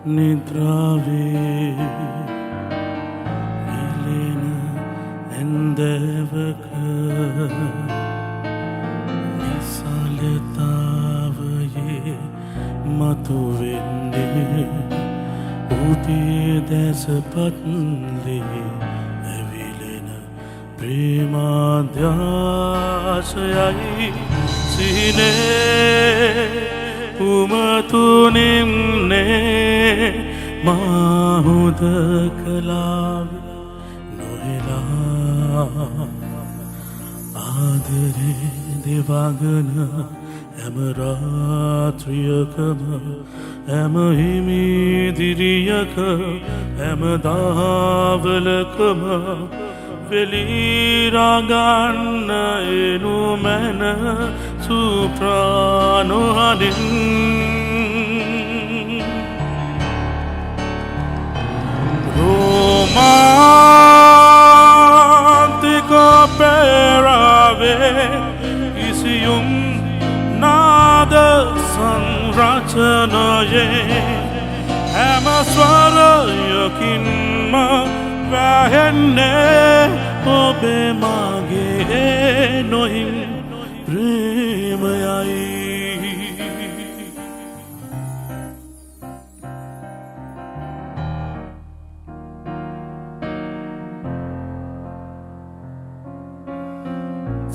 නිද්‍රාවේ නිලෙන ඇන්දවක නිසලතාවයේ මතුවෙන්නේ උදේ දැසපත්ලේ ඇවිලෙන ප්‍රේමාධ්‍යාසයයි සිහිනේ උමතුනිම්නේ මාහුද කලාව නොහෙලා ආදරේ දෙවගන හැම රාත්‍රියකම හැම හිමිදිරියක හැම දාවලකම වෙලිරාගන්න එනු මැන සුප්‍රාණුහදින් රෝමාන්තික පෙරාවේ ඉසියුම් නාද සංරචනයේ හැම ස්වරයකින්ම වැහෙන්නේ ඔබේ මගේ නොහින් ප්‍රේමයයි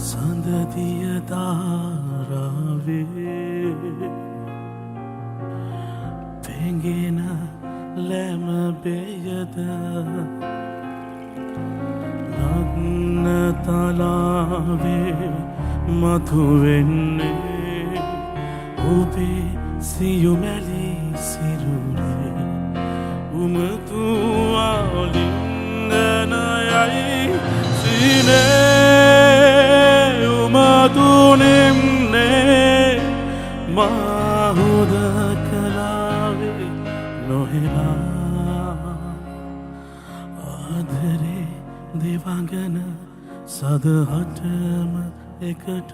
සඳදිය දාරාවේ පෙඟෙන ලැම බෙයද නග්න තලාවේ මතුවෙන්නේ ඔබේ සියුමැලි සිරුරේ උමතු ආලිංගනයයි සිනේ උමතුනිම්නේ මාහුද කලාවේ නොහෙලා ආදරේ දෙවගන සදහටම එකට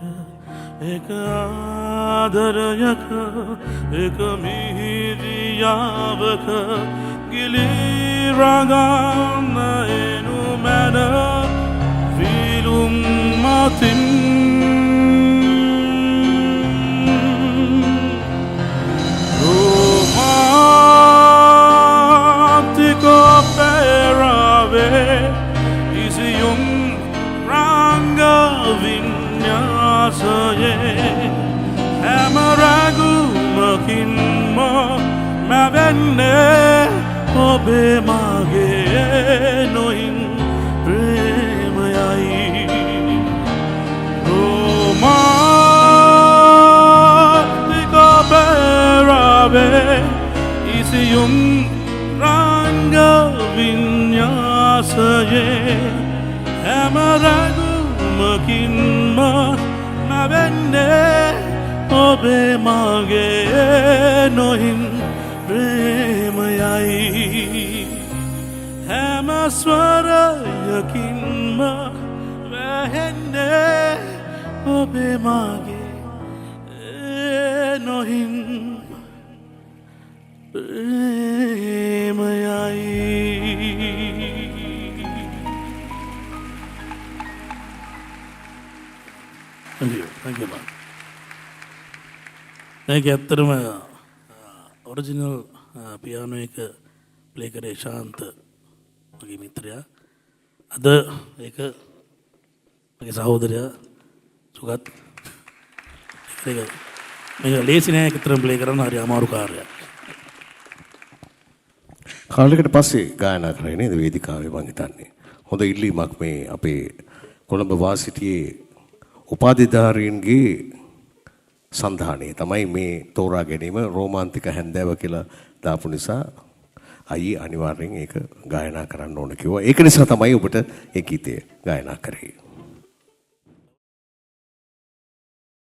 එක ආදරයක එක මිහිරියාවක ගිලිරගන්න එනු මැන විලුම් මතින් රෝමාන්තික පෙරාවේ ඉසියුම් රංග විඤ්ඤාසයේ හැම රැගුමකින්ම මැවෙන්නේ ඔබේ මගේ නොහින් ප්‍රේමයයි රෝමාන්තික පෙරාවේ ඉසියුම් රංග විඤ්ඤාසයේ හැම රැගුමකින්ම මැවෙන්නේ ඔබේ මගේ නොහින් ප්‍රේමයයි හැම ස්වරයකින්ම වැහෙන්නේ ඔබේ මගේ නොහින් Thank you, man. Thank you. ඇත්තටම ඔරිජිනල් පියානෝ එක ප්ලේ කරේ ශාන්ත මගේ මිත්‍රයා. අද ඒක මගේ සහෝදරයා සුගත්. මේක ලේසි නෑ එකතරම් ප්ලේ කරන්න හරි අමාරු කාර්යයක්. කාලයකට පස්සේ ගායනා කරේ නේද වේදිකාවේ මං හිතන්නේ. හොඳ ඉල්ලීමක් මේ අපේ කොළඹ වාසිතියේ උපාධිධාරීන්ගේ සන්ධානයේ තමයි මේ තෝරා ගැනීම රෝමාන්තික හැන්දෑව කියලා දාපු නිසා අයියේ අනිවාර්යෙන් ඒක ගායනා කරන්න ඕන කිව්වා. ඒක නිසා තමයි ඔබට ඒ ගීතය ගායනා කරේ.